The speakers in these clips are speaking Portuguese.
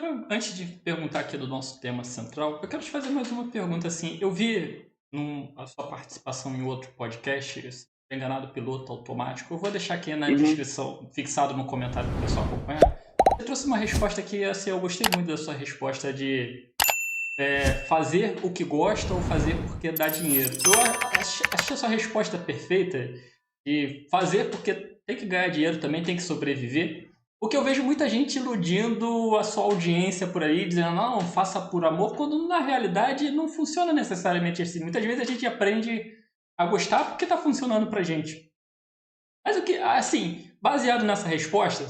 quero, antes de perguntar aqui do nosso tema central, eu quero te fazer mais uma pergunta, assim, eu vi a sua participação em outro podcast, se não estiver enganado, Piloto Automático, eu vou deixar aqui na Uhum. descrição, fixado no comentário para o pessoal acompanhar. Você trouxe uma resposta que, assim, eu gostei muito da sua resposta de fazer o que gosta ou fazer porque dá dinheiro. Achei a sua resposta perfeita de fazer porque tem que ganhar dinheiro também, tem que sobreviver. Porque eu vejo muita gente iludindo a sua audiência por aí, dizendo, não, faça por amor, quando na realidade não funciona necessariamente assim. Muitas vezes a gente aprende a gostar porque está funcionando pra gente. Mas o que, assim, baseado nessa resposta,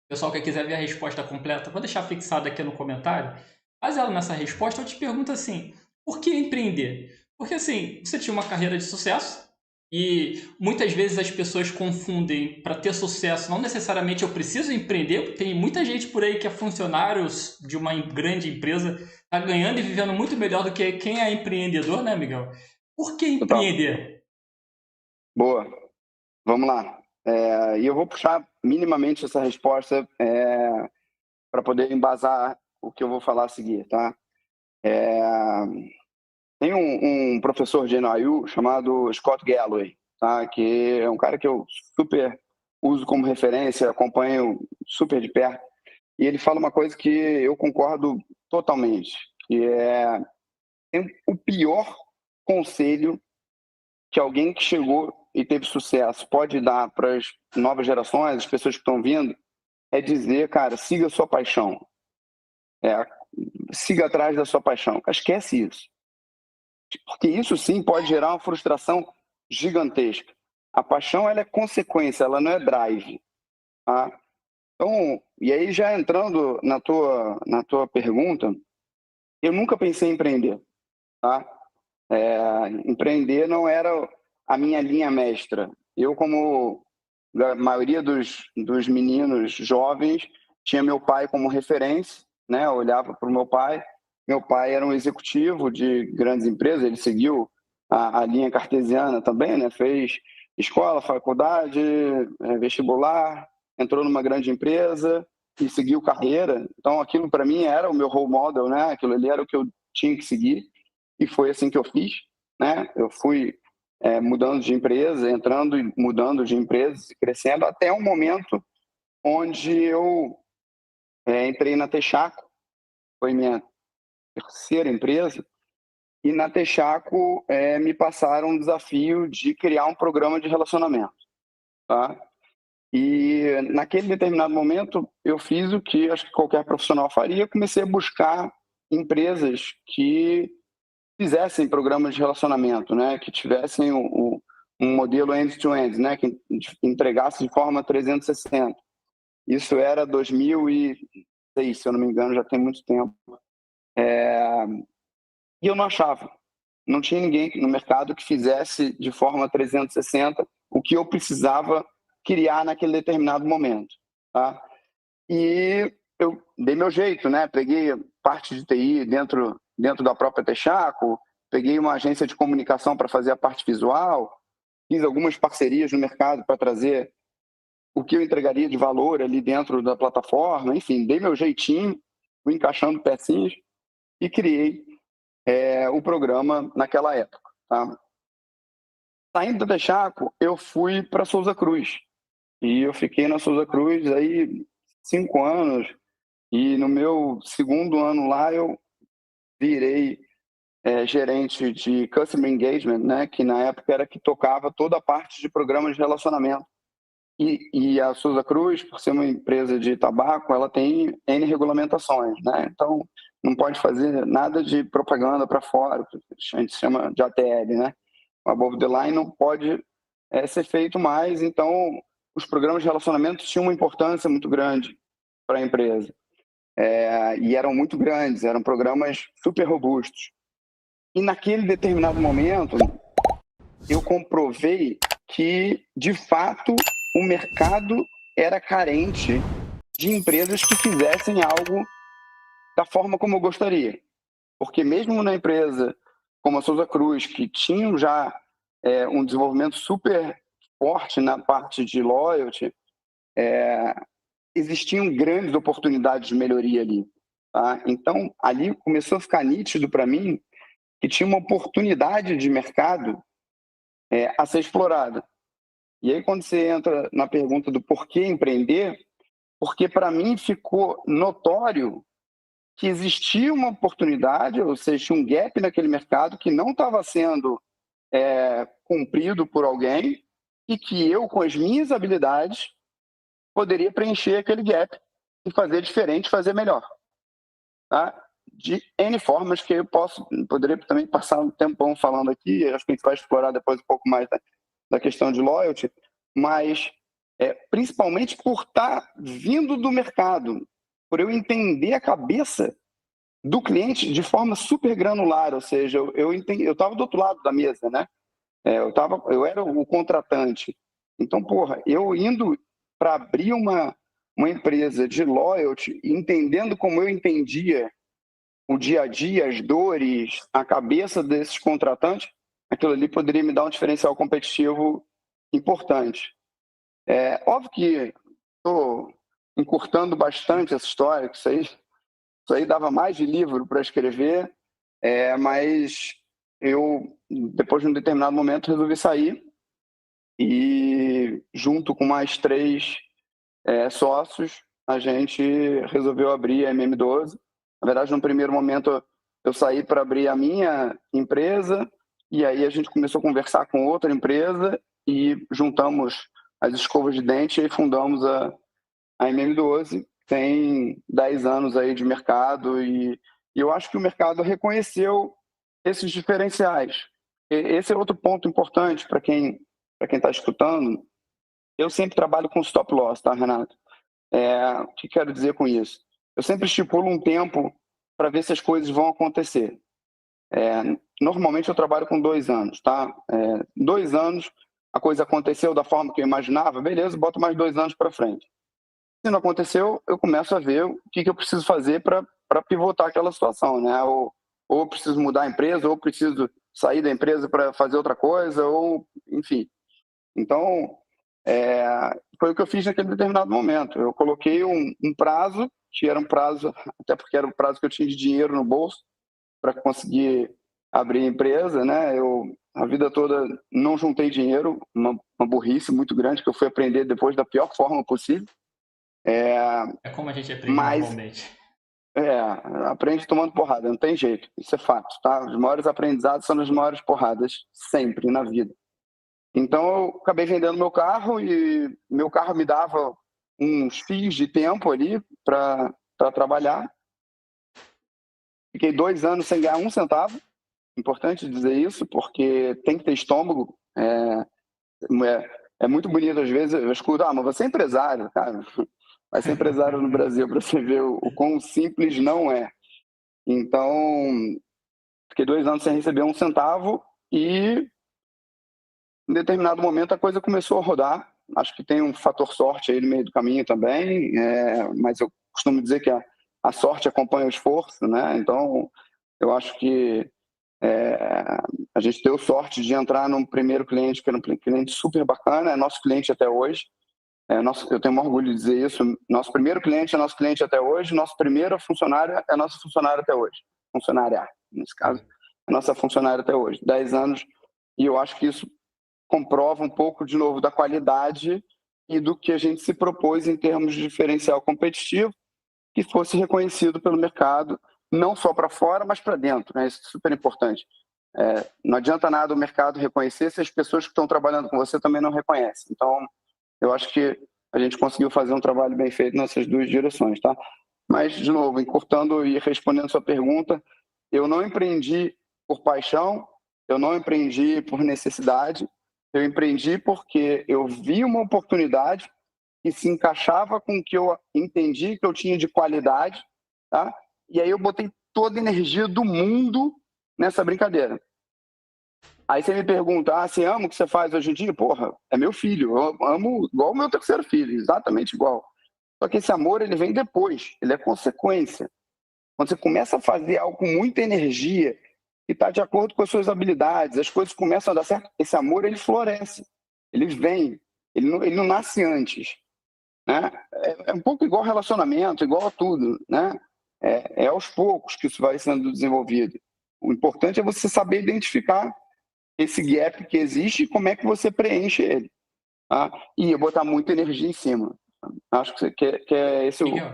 pessoal que quiser ver a resposta completa, vou deixar fixado aqui no comentário. Baseado nessa resposta, eu te pergunto assim: por que empreender? Porque assim, você tinha uma carreira de sucesso e muitas vezes as pessoas confundem para ter sucesso, não necessariamente eu preciso empreender. Tem muita gente por aí que é funcionário de uma grande empresa, está ganhando e vivendo muito melhor do que quem é empreendedor, né, Miguel? Por que Total. empreender? Boa. Vamos lá. E eu vou puxar minimamente essa resposta para poder embasar o que eu vou falar a seguir, tá? É, Tem um professor de NYU chamado Scott Galloway, tá? Que é um cara que eu super uso como referência, acompanho super de perto. E ele fala uma coisa que eu concordo totalmente, que tem o pior conselho que alguém que chegou e teve sucesso pode dar para as novas gerações, as pessoas que estão vindo, é dizer, cara, siga a sua paixão. É, siga atrás da sua paixão. Esquece isso. Porque isso sim pode gerar uma frustração gigantesca. A paixão, ela é consequência, ela não é drive. Tá? Então, e aí já entrando na tua pergunta, eu nunca pensei em empreender. Tá? Empreender não era a minha linha mestra. Eu, como a maioria dos meninos jovens, tinha meu pai como referência, né? Eu olhava para o meu pai. Meu pai era um executivo de grandes empresas, ele seguiu a linha cartesiana também, né? Fez escola, faculdade, vestibular, entrou numa grande empresa e seguiu carreira. Então, aquilo para mim era o meu role model, né? Aquilo ali era o que eu tinha que seguir e foi assim que eu fiz, né? Eu fui mudando de empresa, entrando e mudando de empresa, crescendo, até um momento onde eu entrei na Texaco, foi minha terceira empresa, e na Texaco me passaram um desafio de criar um programa de relacionamento. Tá? E naquele determinado momento eu fiz o que acho que qualquer profissional faria, comecei a buscar empresas que fizessem programas de relacionamento, né, que tivessem um modelo end-to-end, né, que entregasse de forma 360. Isso era 2006, se eu não me engano, já tem muito tempo. E eu não achava. Não tinha ninguém no mercado que fizesse de forma 360 o que eu precisava criar naquele determinado momento. Tá? E eu dei meu jeito, né? Peguei parte de TI dentro da própria Texaco, peguei uma agência de comunicação para fazer a parte visual, fiz algumas parcerias no mercado para trazer o que eu entregaria de valor ali dentro da plataforma, enfim, dei meu jeitinho, fui encaixando pecinhas e criei o programa naquela época. Tá? Saindo da Texaco, eu fui para Souza Cruz e eu fiquei na Souza Cruz aí 5 anos. E no meu segundo ano lá, eu virei gerente de Customer Engagement, né, que na época era que tocava toda a parte de programas de relacionamento. E a Souza Cruz, por ser uma empresa de tabaco, ela tem N regulamentações, né? Então, não pode fazer nada de propaganda para fora, a gente chama de ATL, né? O above the line não pode ser feito mais, então os programas de relacionamento tinham uma importância muito grande para a empresa. E eram muito grandes, eram programas super robustos. E naquele determinado momento, eu comprovei que, de fato, o mercado era carente de empresas que fizessem algo da forma como eu gostaria. Porque mesmo na empresa como a Souza Cruz, que tinham já um desenvolvimento super forte na parte de loyalty, existiam grandes oportunidades de melhoria ali. tá? Então, ali começou a ficar nítido para mim que tinha uma oportunidade de mercado a ser explorada. E aí, quando você entra na pergunta do porquê empreender, porque para mim ficou notório que existia uma oportunidade, ou seja, tinha um gap naquele mercado que não estava sendo cumprido por alguém e que eu, com as minhas habilidades, poderia preencher aquele gap e fazer diferente, fazer melhor. Tá? De N formas que eu poderia também passar um tempão falando aqui, acho que a gente vai explorar depois um pouco mais da questão de loyalty, mas principalmente por estar vindo do mercado, por eu entender a cabeça do cliente de forma super granular, ou seja, eu estava do outro lado da mesa, né? Eu era o contratante. Então, porra, eu indo para abrir uma empresa de loyalty, entendendo como eu entendia o dia a dia, as dores, a cabeça desses contratantes, aquilo ali poderia me dar um diferencial competitivo importante. Óbvio que estou encurtando bastante essa história, que isso aí dava mais de livro para escrever, mas eu, depois de um determinado momento, resolvi sair e, junto com mais 3 sócios, a gente resolveu abrir a MM12. Na verdade, no primeiro momento, eu saí para abrir a minha empresa e aí a gente começou a conversar com outra empresa e juntamos as escovas de dente e fundamos a MM12. Tem 10 anos aí de mercado e eu acho que o mercado reconheceu esses diferenciais. Esse é outro ponto importante para quem está escutando. Eu sempre trabalho com stop loss, tá, Renato? O que quero dizer com isso? Eu sempre estipulo um tempo para ver se as coisas vão acontecer. Normalmente eu trabalho com 2 anos, tá? 2 anos, a coisa aconteceu da forma que eu imaginava, beleza, boto mais 2 anos para frente. Se não aconteceu, eu começo a ver o que eu preciso fazer para pivotar aquela situação, né? Ou eu preciso mudar a empresa, ou preciso sair da empresa para fazer outra coisa, ou enfim. Então, foi o que eu fiz naquele determinado momento. Eu coloquei um prazo, que era um prazo, até porque era o prazo que eu tinha de dinheiro no bolso para conseguir abrir a empresa, né? Eu, a vida toda, não juntei dinheiro, uma burrice muito grande que eu fui aprender depois da pior forma possível. É como a gente aprende Mas normalmente. aprende tomando porrada, não tem jeito, isso é fato, tá? Os maiores aprendizados são as maiores porradas, sempre na vida. Então eu acabei vendendo meu carro e meu carro me dava uns fios de tempo ali para trabalhar. Fiquei 2 anos sem ganhar um centavo, importante dizer isso, porque tem que ter estômago. É muito bonito às vezes, eu escuto, mas você é empresário, cara. Vai ser empresário no Brasil para você ver o quão simples não é. Então, fiquei 2 anos sem receber um centavo e, em determinado momento, a coisa começou a rodar. Acho que tem um fator sorte aí no meio do caminho também, mas eu costumo dizer que a sorte acompanha o esforço, né? Então, eu acho que a gente deu sorte de entrar num primeiro cliente, que era um cliente super bacana, é nosso cliente até hoje. Eu tenho um orgulho de dizer isso. Nosso primeiro cliente é nosso cliente até hoje, nosso primeiro funcionário é nosso funcionário até hoje. Funcionária, nesse caso, é nossa funcionária até hoje. 10 anos, e eu acho que isso comprova um pouco, de novo, da qualidade e do que a gente se propôs em termos de diferencial competitivo, que fosse reconhecido pelo mercado, não só para fora, mas para dentro, né? Isso é super importante. Não adianta nada o mercado reconhecer se as pessoas que estão trabalhando com você também não reconhecem. Então, eu acho que a gente conseguiu fazer um trabalho bem feito nessas 2 direções, tá? Mas, de novo, encurtando e respondendo a sua pergunta, eu não empreendi por paixão, eu não empreendi por necessidade, eu empreendi porque eu vi uma oportunidade que se encaixava com o que eu entendi que eu tinha de qualidade, tá? E aí eu botei toda a energia do mundo nessa brincadeira. Aí você me pergunta, você ama o que você faz hoje em dia? Porra, é meu filho, eu amo igual o meu terceiro filho, exatamente igual. Só que esse amor, ele vem depois, ele é consequência. Quando você começa a fazer algo com muita energia, que está de acordo com as suas habilidades, as coisas começam a dar certo, esse amor, ele floresce, ele vem, ele não nasce antes. Né? É um pouco igual relacionamento, igual a tudo, né? É aos poucos que isso vai sendo desenvolvido. O importante é você saber identificar esse gap que existe e como é que você preenche ele. Tá? E botar muita energia em cima. Acho que é esse Miguel,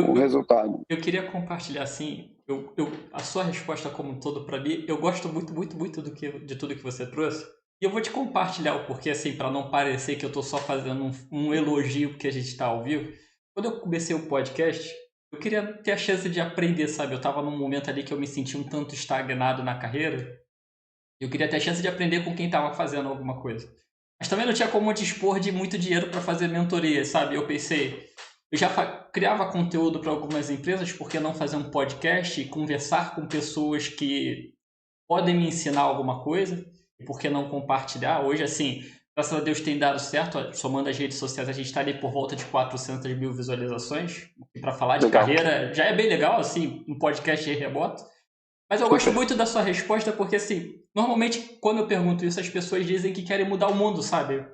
o resultado. eu queria compartilhar assim, a sua resposta como um todo para mim, eu gosto muito, muito, muito de tudo que você trouxe. E eu vou te compartilhar o porquê, assim, para não parecer que eu estou só fazendo um elogio porque a gente está ao vivo. Quando eu comecei o podcast, eu queria ter a chance de aprender, sabe? Eu estava num momento ali que eu me senti um tanto estagnado na carreira. Eu queria ter a chance de aprender com quem estava fazendo alguma coisa. Mas também não tinha como dispor de muito dinheiro para fazer mentoria, sabe? Eu pensei, eu já criava conteúdo para algumas empresas, por que não fazer um podcast e conversar com pessoas que podem me ensinar alguma coisa? E por que não compartilhar? Hoje, assim, graças a Deus tem dado certo, somando as redes sociais, a gente está ali por volta de 400 mil visualizações. E para falar de Legal. carreira, já é bem legal, assim, um podcast remoto. Mas eu gosto muito da sua resposta porque, assim, normalmente quando eu pergunto isso, as pessoas dizem que querem mudar o mundo, sabe?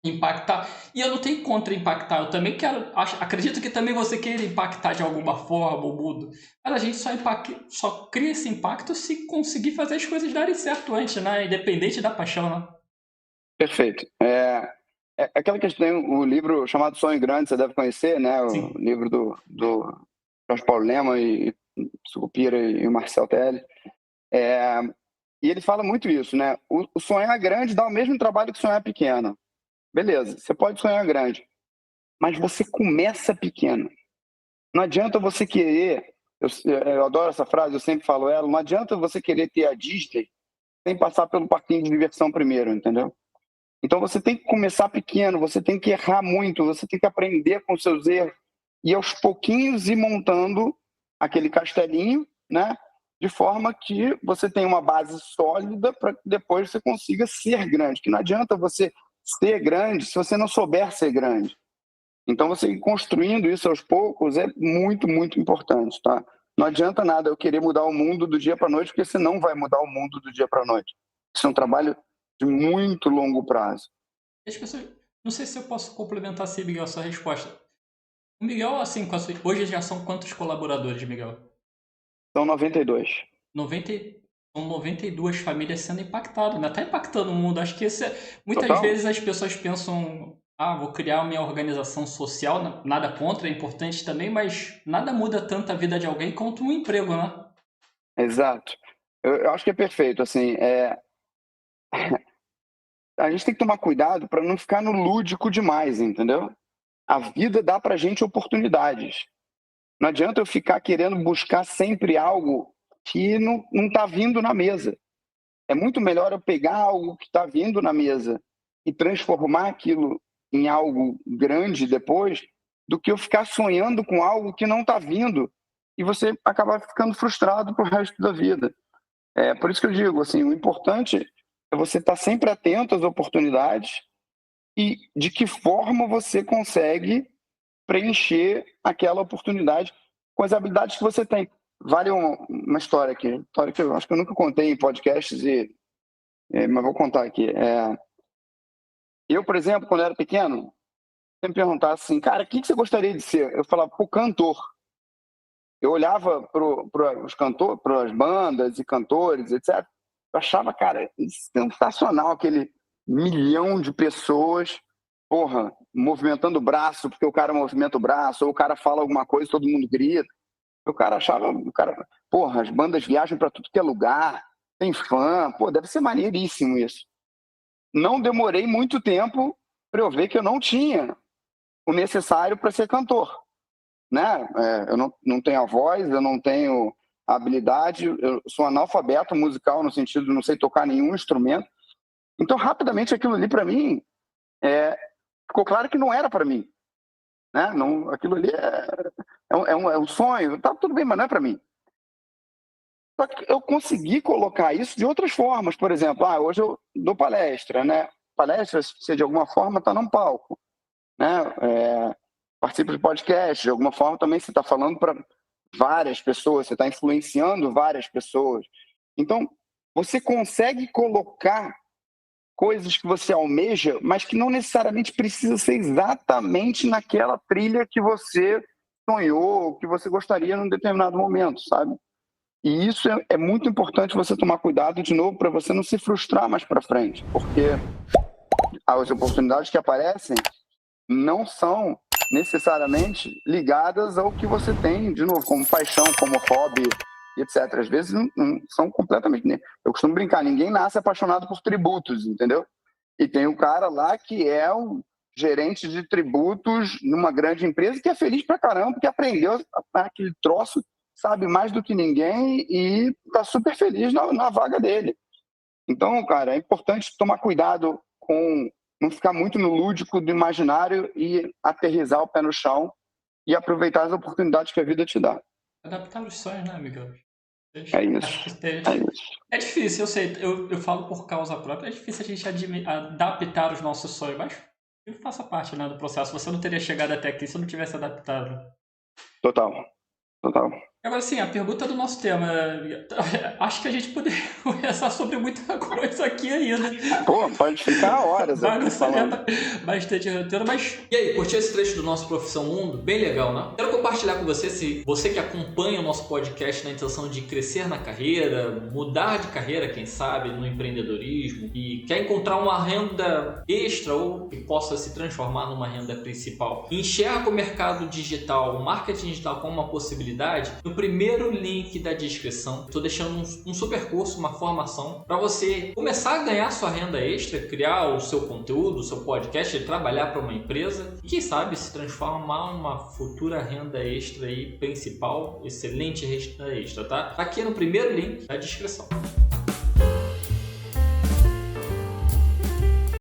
Impactar. E eu não tenho contra impactar, eu também quero. Acredito que também você queira impactar de alguma forma o mundo. Mas a gente só cria esse impacto se conseguir fazer as coisas darem certo antes, né? Independente da paixão, né? Perfeito. Aquela questão, tem o livro chamado Sonho Grande, você deve conhecer, né? O Sim. livro do Jorge Paulo Lema e Sucupira e o Marcel Telles. E ele fala muito isso, né? O sonhar grande dá o mesmo trabalho que sonhar pequeno. Beleza, você pode sonhar grande, mas você começa pequeno. Não adianta você querer, eu adoro essa frase, eu sempre falo ela, não adianta você querer ter a Disney sem passar pelo parquinho de diversão primeiro, entendeu? Então você tem que começar pequeno, você tem que errar muito, você tem que aprender com os seus erros e aos pouquinhos ir montando aquele castelinho, né? De forma que você tenha uma base sólida para que depois você consiga ser grande. Que não adianta você ser grande se você não souber ser grande. Então você ir construindo isso aos poucos é muito, muito importante, tá? Não adianta nada eu querer mudar o mundo do dia para a noite, porque você não vai mudar o mundo do dia para a noite. Isso é um trabalho de muito longo prazo. As pessoas. Não sei se eu posso complementar assim, Miguel, a sua resposta. O Miguel, assim, hoje já são quantos colaboradores, Miguel? São 92. 90, são 92 famílias sendo impactadas, né? Tá impactando o mundo. Acho que muitas Total? vezes as pessoas pensam, vou criar minha organização social, nada contra, é importante também, mas nada muda tanto a vida de alguém quanto um emprego, né? Exato. Eu acho que é perfeito. Assim, a gente tem que tomar cuidado para não ficar no lúdico demais, entendeu? A vida dá para gente oportunidades. Não adianta eu ficar querendo buscar sempre algo que não está vindo na mesa. É muito melhor eu pegar algo que está vindo na mesa e transformar aquilo em algo grande depois, do que eu ficar sonhando com algo que não está vindo e você acabar ficando frustrado pro resto da vida. Por isso que eu digo, assim, o importante é você estar sempre atento às oportunidades e de que forma você consegue preencher aquela oportunidade com as habilidades que você tem. Vale uma história aqui, história que eu acho que eu nunca contei em podcasts, mas vou contar aqui. Eu, por exemplo, quando eu era pequeno, sempre perguntasse assim, cara, o que você gostaria de ser? Eu falava, pô, cantor. Eu olhava para os cantores, para as bandas e cantores, etc. Eu achava, cara, sensacional aquele milhão de pessoas, porra, movimentando o braço, porque o cara movimenta o braço, ou o cara fala alguma coisa, todo mundo grita. O cara achava, porra, as bandas viajam para tudo que é lugar, tem fã, pô, deve ser maneiríssimo isso. Não demorei muito tempo para eu ver que eu não tinha o necessário para ser cantor, né? Eu não tenho a voz, eu não tenho a habilidade, eu sou analfabeto musical no sentido de não sei tocar nenhum instrumento. Então, rapidamente, aquilo ali para mim ficou claro que não era para mim, né? Não, aquilo ali é um sonho, tá tudo bem, mas não é para mim. Só que eu consegui colocar isso de outras formas, por exemplo, hoje eu dou palestra, né? Palestra, se você de alguma forma está num palco, né? Participa de podcast, de alguma forma também você está falando para várias pessoas, você está influenciando várias pessoas. Então, você consegue colocar coisas que você almeja, mas que não necessariamente precisa ser exatamente naquela trilha que você sonhou, o que você gostaria num determinado momento, sabe? E isso é muito importante você tomar cuidado, de novo, para você não se frustrar mais para frente, porque as oportunidades que aparecem não são necessariamente ligadas ao que você tem, de novo, como paixão, como hobby, etc. Às vezes não são completamente... Eu costumo brincar, ninguém nasce apaixonado por tributos, entendeu? E tem um cara lá que é um gerente de tributos numa grande empresa que é feliz pra caramba, porque aprendeu aquele troço, sabe mais do que ninguém e tá super feliz na vaga dele. Então, cara, é importante tomar cuidado com não ficar muito no lúdico do imaginário e aterrissar o pé no chão e aproveitar as oportunidades que a vida te dá. Adaptar os sonhos, né, amigão? É isso. É difícil, eu sei, eu falo por causa própria, é difícil a gente adaptar os nossos sonhos, mas faça parte, né, do processo. Você não teria chegado até aqui se não tivesse adaptado. Total. Agora sim, a pergunta do nosso tema. Acho que a gente poderia conversar sobre muita coisa aqui ainda. Pô, pode ficar horas aqui falando. Bastante roteiro, mas... E aí, curtiu esse trecho do nosso Profissão Mundo? Bem legal, né? Quero compartilhar com você, se você que acompanha o nosso podcast na intenção de crescer na carreira, mudar de carreira, quem sabe, no empreendedorismo, e quer encontrar uma renda extra ou que possa se transformar numa renda principal, e enxerga o mercado digital, o marketing digital como uma possibilidade, no primeiro link da descrição, estou deixando um super curso, uma formação para você começar a ganhar sua renda extra, criar o seu conteúdo, o seu podcast, trabalhar para uma empresa e quem sabe se transformar uma futura renda extra aí principal, excelente renda extra, tá? Tá aqui no primeiro link da descrição.